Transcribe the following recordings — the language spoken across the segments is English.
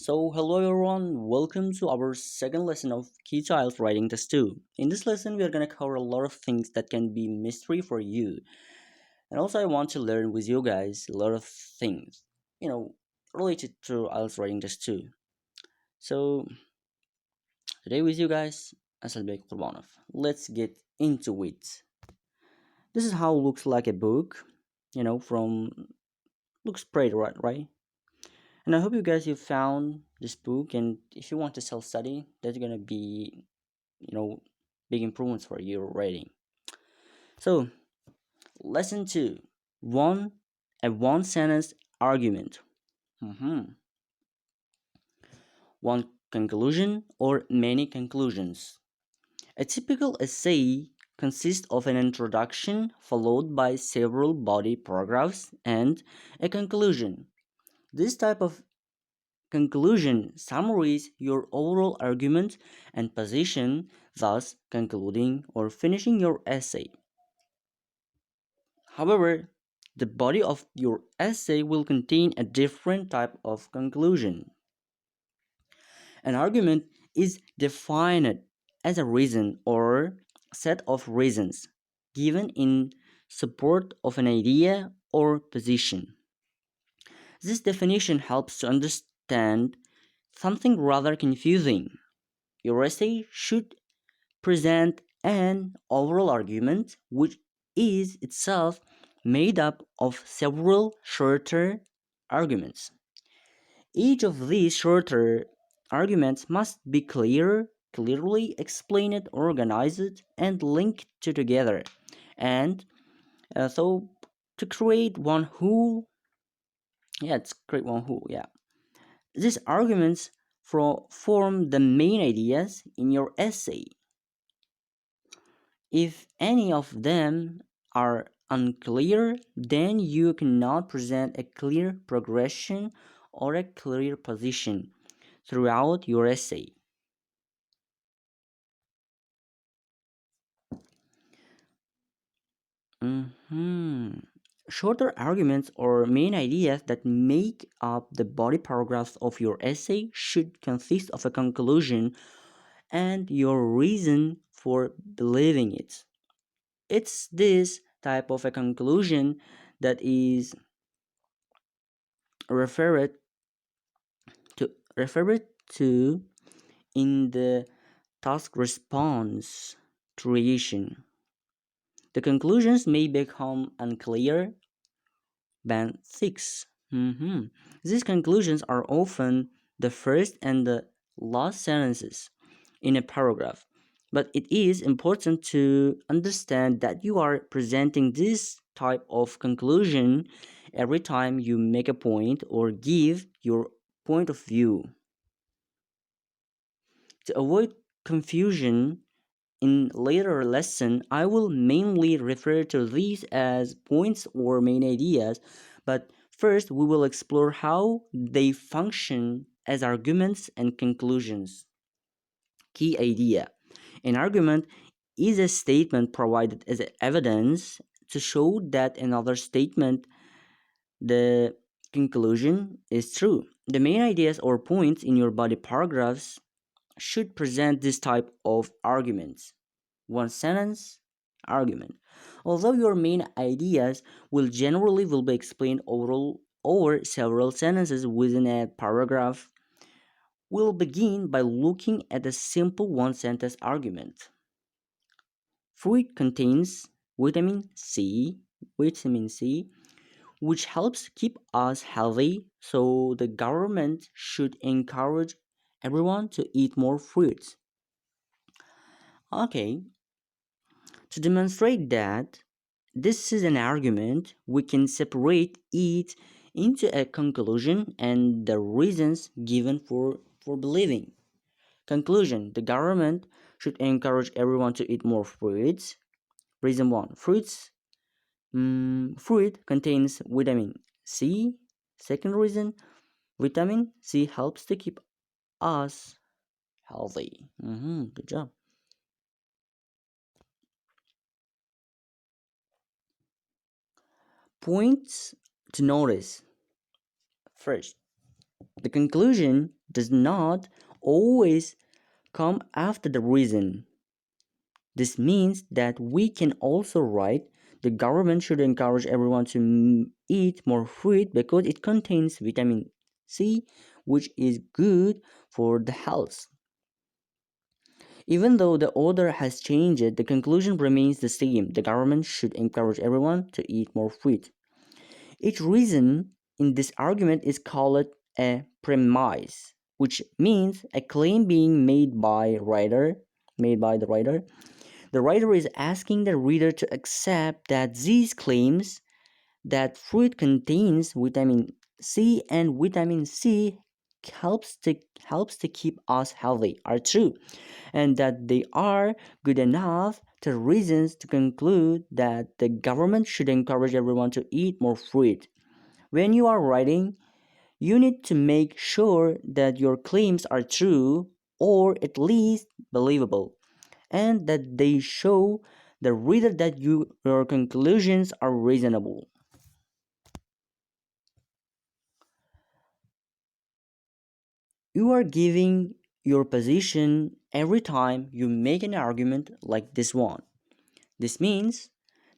So, hello everyone, welcome to our second lesson of Key to Ielts Writing Test 2. In this lesson, we are going to cover a lot of things that can be mystery for you. And also, I want to learn with you guys a lot of things, related to Ielts Writing Test 2. So, today with you guys, Asalbek Kurbanov. Let's get into it. This is how it looks like a book, from looks pretty, right? And I hope you guys have found this book, and if you want to self-study, that's gonna be, you know, big improvements for your writing. So, lesson 2, one a one sentence argument. Mhm. One conclusion or many conclusions. A typical essay consists of an introduction followed by several body paragraphs and a conclusion. This type of conclusion summarizes your overall argument and position, thus concluding or finishing your essay. However, the body of your essay will contain a different type of conclusion. An argument is defined as a reason or set of reasons given in support of an idea or position. This definition helps to understand something rather confusing. Your essay should present an overall argument which is itself made up of several shorter arguments. Each of these shorter arguments must be clearly explained, organized, and linked together, and so to create one whole. Yeah, it's create one whole. Yeah, these arguments form the main ideas in your essay. If any of them are unclear, then you cannot present a clear progression or a clear position throughout your essay. Shorter arguments or main ideas that make up the body paragraphs of your essay should consist of a conclusion and your reason for believing it. It's this type of a conclusion that is referred referred to in the task response creation. The conclusions may become unclear. Band 6. These conclusions are often the first and the last sentences in a paragraph, but it is important to understand that you are presenting this type of conclusion every time you make a point or give your point of view. To avoid confusion in later lesson, I will mainly refer to these as points or main ideas, but first we will explore how they function as arguments and conclusions. Key idea. An argument is a statement provided as evidence to show that another statement, the conclusion, is true. The main ideas or points in your body paragraphs should present this type of arguments. One sentence argument. Although your main ideas will be explained overall over several sentences within a paragraph, we'll begin by looking at a simple one sentence argument. Fruit contains vitamin C, which helps keep us healthy, so the government should encourage everyone to eat more fruits. Okay, to demonstrate that this is an argument, we can separate it into a conclusion and the reasons given for believing. Conclusion: the government should encourage everyone to eat more fruits. Reason 1: fruit contains vitamin C. Second reason: vitamin C helps to keep us healthy. Good job. Points to notice. First, the conclusion does not always come after the reason. This means that we can also write the government should encourage everyone to eat more fruit because it contains vitamin C, which is good for the health. Even though the order has changed, the conclusion remains the same. The government should encourage everyone to eat more fruit. Each reason in this argument is called a premise, which means a claim being made by the writer. The writer is asking the reader to accept that these claims that fruit contains vitamin C and vitamin C helps to keep us healthy are true, and that they are good enough to reasons to conclude that the government should encourage everyone to eat more fruit. When you are writing, you need to make sure that your claims are true or at least believable, and that they show the reader that your conclusions are reasonable. You are giving your position every time you make an argument like this one. This means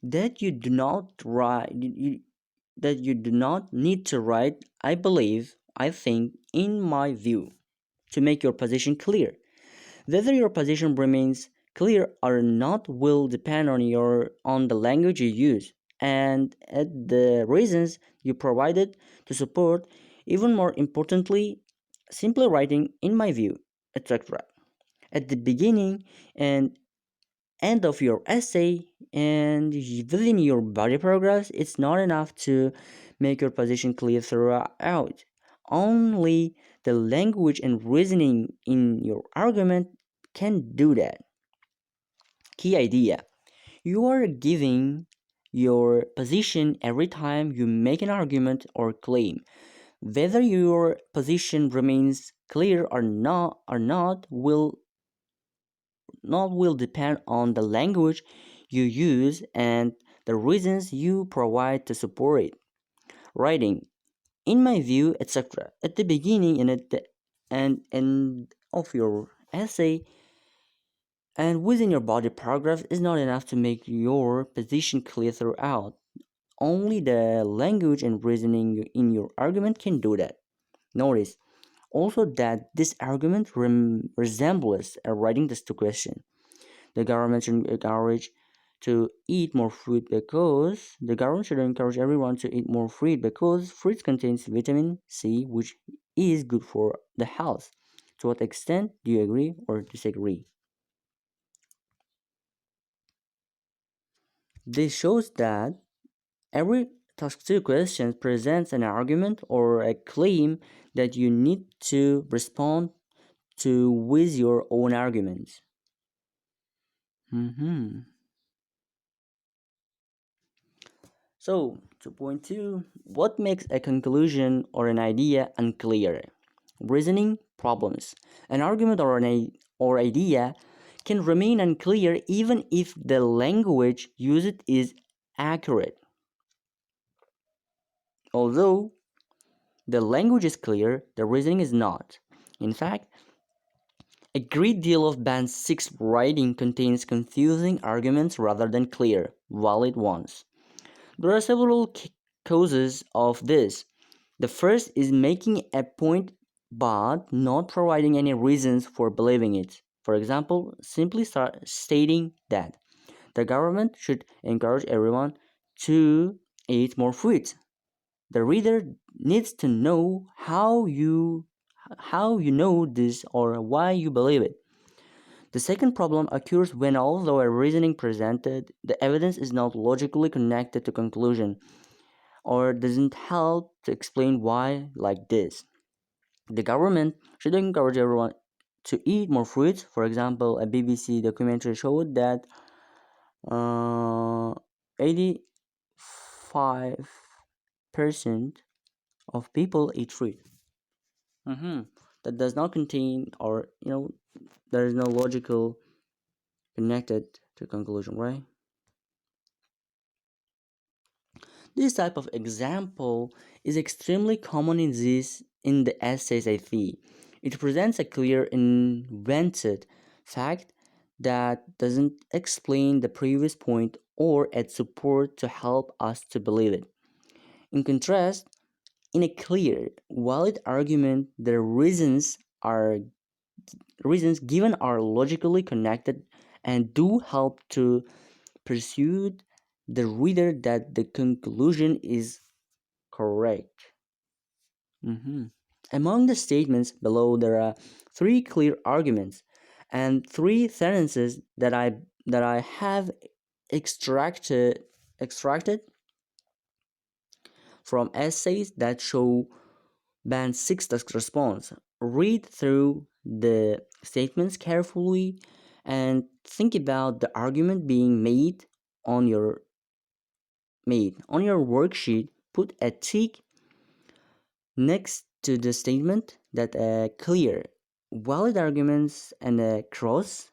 that you do not need to write I believe, I think, in my view to make your position clear. Whether your position remains clear or not will depend on the language you use and at the reasons you provided to support. Even more importantly, simply writing in my view, etc. at the beginning and end of your essay and within your body paragraphs, it's not enough to make your position clear throughout. Only the language and reasoning in your argument can do that. Key idea: you are giving your position every time you make an argument or claim. Whether your position remains clear or not will depend on the language you use and the reasons you provide to support it. Writing, in my view, etc., at the beginning and at the end of your essay and within your body paragraph is not enough to make your position clear throughout. Only the language and reasoning in your argument can do that. Notice also that this argument resembles a writing test question. The government should encourage to eat more fruit because the government should encourage everyone to eat more fruit because fruit contains vitamin C, which is good for the health. To what extent do you agree or disagree? This shows that every task 2 question presents an argument or a claim that you need to respond to with your own arguments. Mhm. So, 2.2, what makes a conclusion or an idea unclear? Reasoning problems. An argument or idea can remain unclear even if the language used is accurate. Although the language is clear, the reasoning is not. In fact, a great deal of Band 6 writing contains confusing arguments rather than clear, valid ones. There are several causes of this. The first is making a point but not providing any reasons for believing it. For example, simply stating that the government should encourage everyone to eat more fruit. The reader needs to know how you know this or why you believe it. The second problem occurs when although a reasoning presented, the evidence is not logically connected to conclusion or doesn't help to explain why like this. The government should encourage everyone to eat more fruits. For example, a BBC documentary showed that 85% of people eat fruit. hmm That does not contain, or there is no logical connected to conclusion, right? This type of example is extremely common in the essays I see. It presents a clear, invented fact that doesn't explain the previous point or add support to help us to believe it. In contrast, in a clear, valid argument, the reasons given are logically connected and do help to persuade the reader that the conclusion is correct. Mhm. Among the statements below, there are three clear arguments and three sentences that I have extracted from essays that show Band 6 task response. Read through the statements carefully and think about the argument being on your made. On your worksheet, put a tick next to the statement that are clear, valid arguments and a cross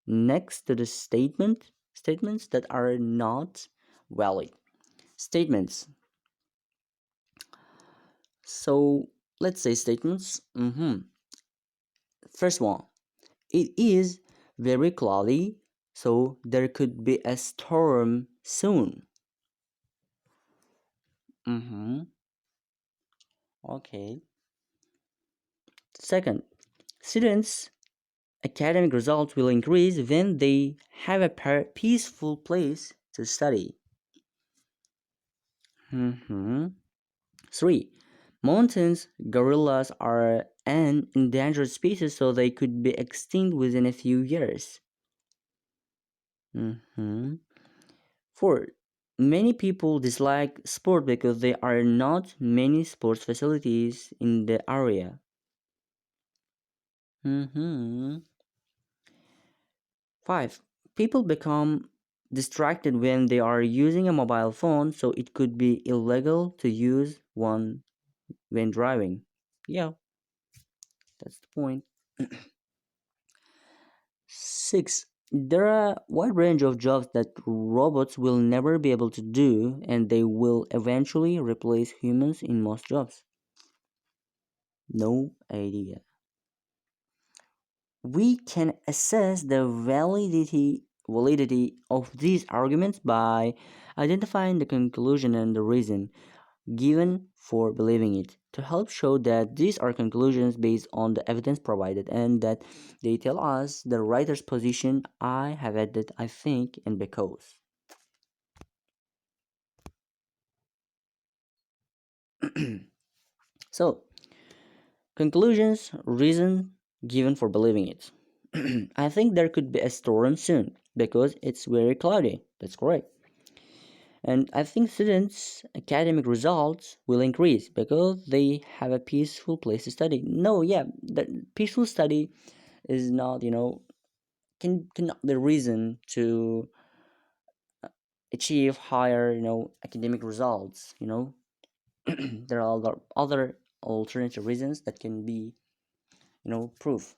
next to the statements that are not valid statements. So let's say statements. First one, it is very cloudy, so there could be a storm soon. Mm-hmm. Okay. Second, students' academic results will increase when they have a peaceful place to study. Mm-hmm. Three, mountains gorillas are an endangered species, so they could be extinct within a few years. Mm-hmm. Four, many people dislike sport because there are not many sports facilities in the area. Mm-hmm. Five, people become distracted when they are using a mobile phone, so it could be illegal to use one when driving. Yeah, that's the point. Six, there are a wide range of jobs that robots will never be able to do, and they will eventually replace humans in most jobs. No idea. We can assess the validity of these arguments by identifying the conclusion and the reason given for believing it to help show that these are conclusions based on the evidence provided and that they tell us the writer's position. I have added I think and because. So, conclusions, reason given for believing it. I think there could be a storm soon because it's very cloudy. That's correct. And I think students' academic results will increase because they have a peaceful place to study. No, yeah, the peaceful study is not, cannot be reason to achieve higher, academic results. There are other alternative reasons that can be, proof.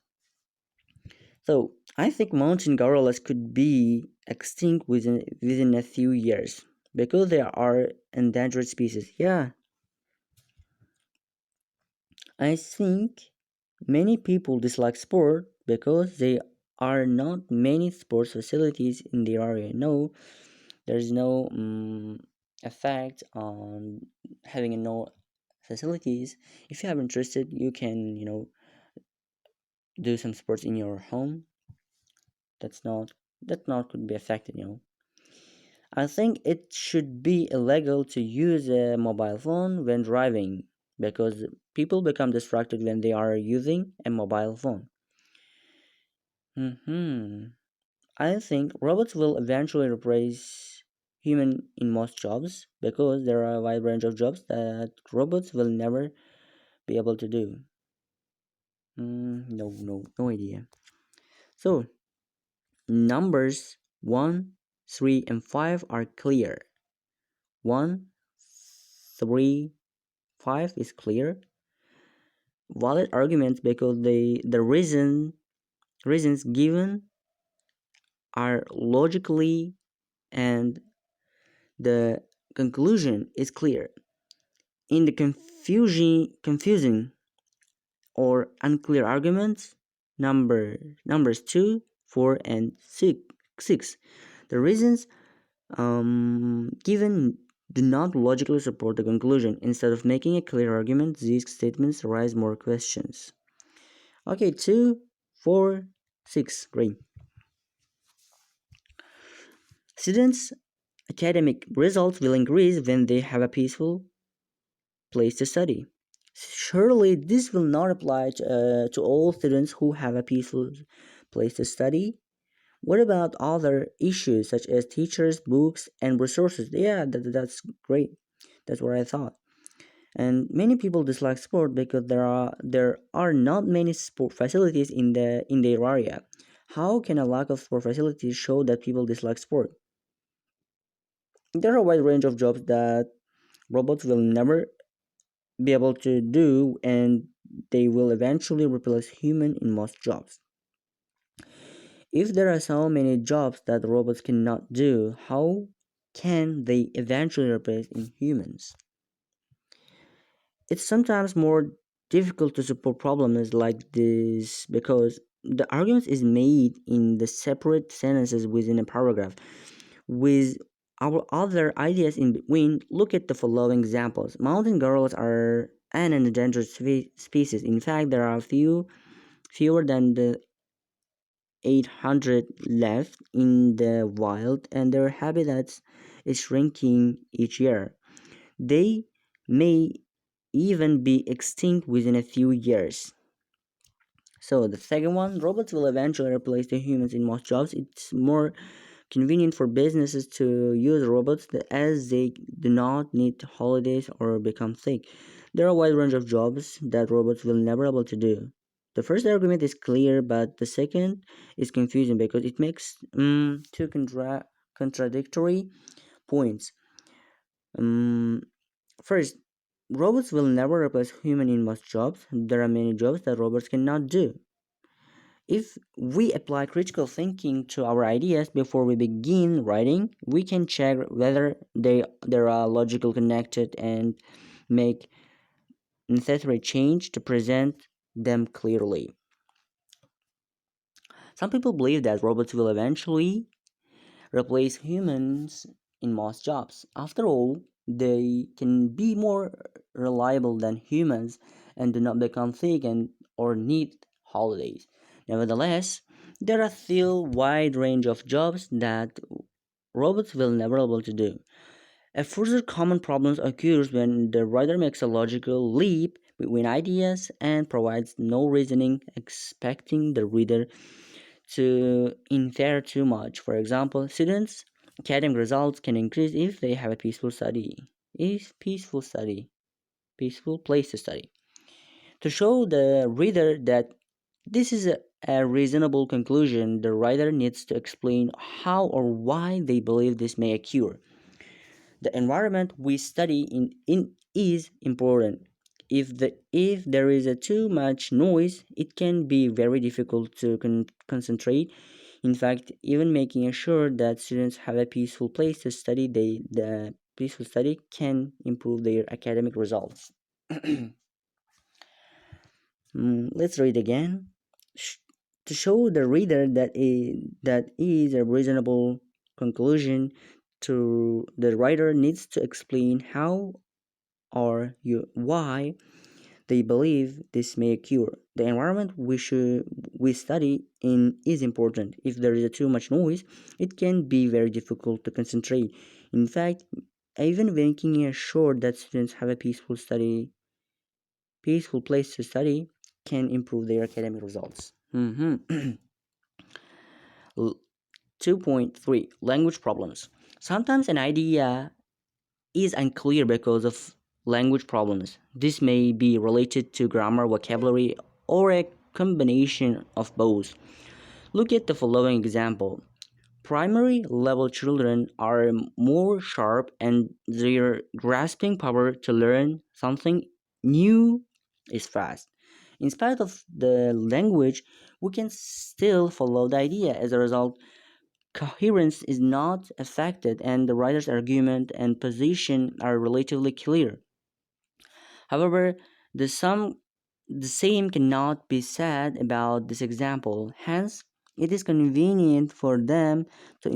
So I think mountain gorillas could be extinct within a few years because they are endangered species. Yeah, I think many people dislike sport because there are not many sports facilities in the area. No, there is no effect on having no facilities. If you have interested, you can do some sports in your home. That's not that not could be affected. I think it should be illegal to use a mobile phone when driving because people become distracted when they are using a mobile phone. Hmm. I think robots will eventually replace human in most jobs because there are a wide range of jobs that robots will never be able to do. No, no, no idea. So numbers 1, 3, and 5 are clear. 1, 3, 5 is clear. Valid arguments because the reasons given are logically and the conclusion is clear. In the confusing or unclear arguments. Numbers 2, 4, and 6. The reasons given do not logically support the conclusion. Instead of making a clear argument, these statements raise more questions. Okay, 2, 4, 6. Great. Students' academic results will increase when they have a peaceful place to study. Surely this will not apply to all students who have a peaceful place to study. What about other issues such as teachers, books, and resources? Yeah, that's great. That's what I thought. And many people dislike sport because there are not many sport facilities in their area. How can a lack of sport facilities show that people dislike sport? There are a wide range of jobs that robots will never be able to do, and they will eventually replace human in most jobs. If there are so many jobs that robots cannot do, how can they eventually replace in humans? It's sometimes more difficult to support problems like this because the argument is made in the separate sentences within a paragraph. With our other ideas in between, look at the following examples. Mountain gorillas are an endangered species. In fact, there are fewer than the 800 left in the wild, and their habitats is shrinking each year. They may even be extinct within a few years. So the second one, robots will eventually replace the humans in most jobs. It's more convenient for businesses to use robots as they do not need holidays or become sick. There are a wide range of jobs that robots will never be able to do. The first argument is clear, but the second is confusing because it makes two contradictory points. Um, First, robots will never replace humans in most jobs. There are many jobs that robots cannot do. If we apply critical thinking to our ideas before we begin writing, we can check whether they are logically connected and make necessary change to present them clearly. Some people believe that robots will eventually replace humans in most jobs. After all, they can be more reliable than humans and do not become sick and or need holidays. Nevertheless, there are still wide range of jobs that robots will never be able to do. A further common problem occurs when the writer makes a logical leap between ideas and provides no reasoning, expecting the reader to infer too much. For example, students' academic results can increase if they have a peaceful study. Is peaceful study, peaceful place to study. To show the reader that this is a reasonable conclusion, the writer needs to explain how or why they believe this may occur. The environment we study in is important. If there is a too much noise, it can be very difficult to concentrate. In fact, even making sure that students have a peaceful place to study, the peaceful study can improve their academic results. Let's read again. To show the reader that is a reasonable conclusion, to the writer needs to explain how or why they believe this may occur. The environment we study in is important. If there is too much noise, it can be very difficult to concentrate. In fact, even making sure that students have a peaceful place to study can improve their academic results. 2.3 Language problems. Sometimes an idea is unclear because of language problems. This may be related to grammar, vocabulary, or a combination of both. Look at the following example. Primary level children are more sharp and their grasping power to learn something new is fast. In spite of the language, we can still follow the idea. As a result, coherence is not affected and the writer's argument and position are relatively clear. However, the some The same cannot be said about this example. Hence, it is convenient for them to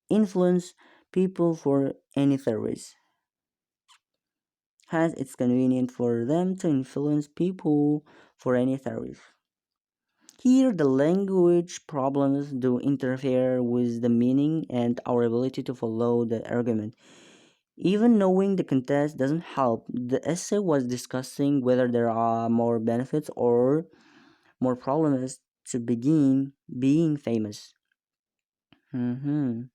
influence people for any theories. Hence, it's convenient for them to influence people for any theories. Here, the language problems do interfere with the meaning and our ability to follow the argument. Even knowing the context doesn't help. The essay was discussing whether there are more benefits or more problems to begin being famous. Mhm.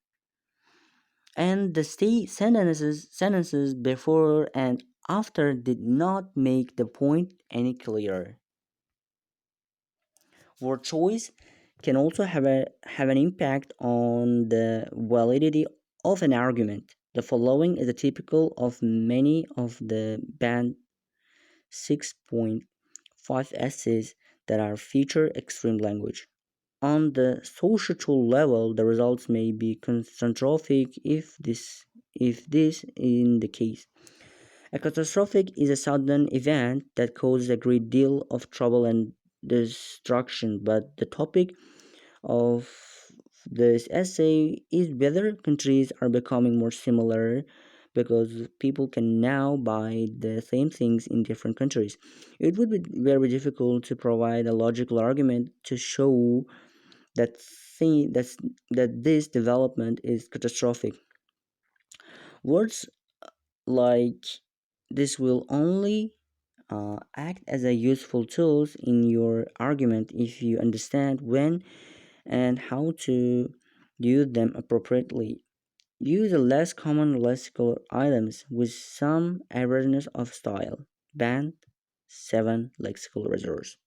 And the sentences before and after did not make the point any clearer. Word choice can also have an impact on the validity of an argument. The following is a typical of many of the band 6.5 essays that are feature extreme language. On the societal level, the results may be catastrophic if this in the case. A catastrophic is a sudden event that causes a great deal of trouble and destruction, but the topic of this essay is whether countries are becoming more similar because people can now buy the same things in different countries. It would be very difficult to provide a logical argument to show that that this development is catastrophic. Words like this will only act as a useful tools in your argument if you understand when and how to use them appropriately. Use the less common lexical items with some awareness of style. Band 7 lexical resource.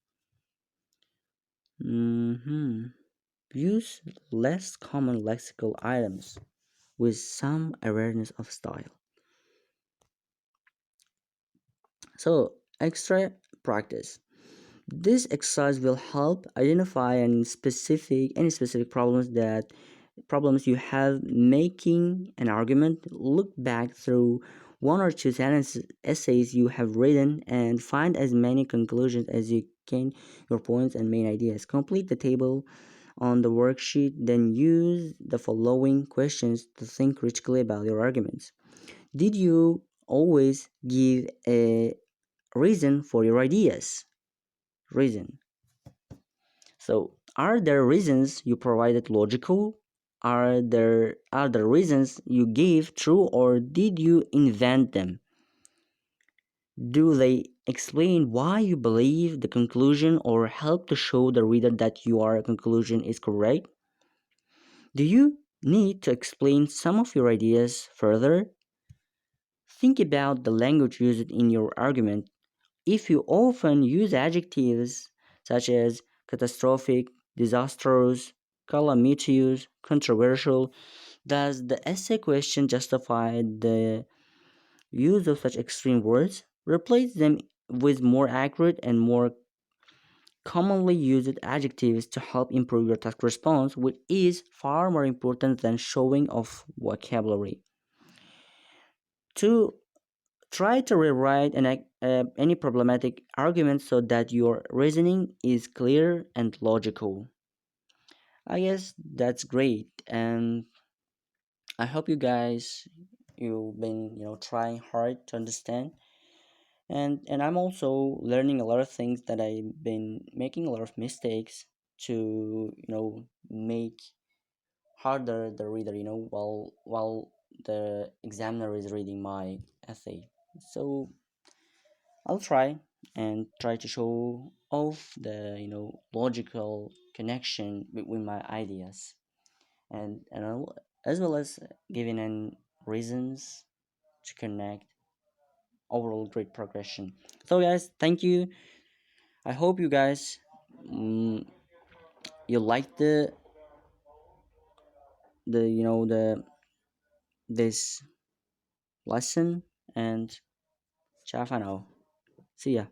Use less common lexical items with some awareness of style. So, extra practice. This exercise will help identify any specific problems you have making an argument. Look back through one or two essays you have written and find as many conclusions as you can, your points and main ideas. Complete the table on the worksheet, then use the following questions to think critically about your arguments. Did you always give a reason for your ideas? Reason. So, are there reasons you provided logical? Are the reasons you gave true or did you invent them? Do they explain why you believe the conclusion or help to show the reader that your conclusion is correct? Do you need to explain some of your ideas further? Think about the language used in your argument. If you often use adjectives such as catastrophic, disastrous, calamitous, controversial, does the essay question justify the use of such extreme words? Replace them with more accurate and more commonly used adjectives to help improve your task response, which is far more important than showing off vocabulary. To try to rewrite any problematic argument so that your reasoning is clear and logical. I guess that's great, and I hope you've been trying hard to understand, and I'm also learning a lot of things that I've been making a lot of mistakes to make harder the reader while the examiner is reading my essay. So I'll try and try to show off the logical connection between my ideas and as well as giving in reasons to connect overall great progression. So guys, thank you. I hope you guys mm, you like the this lesson and ciao for now. See ya.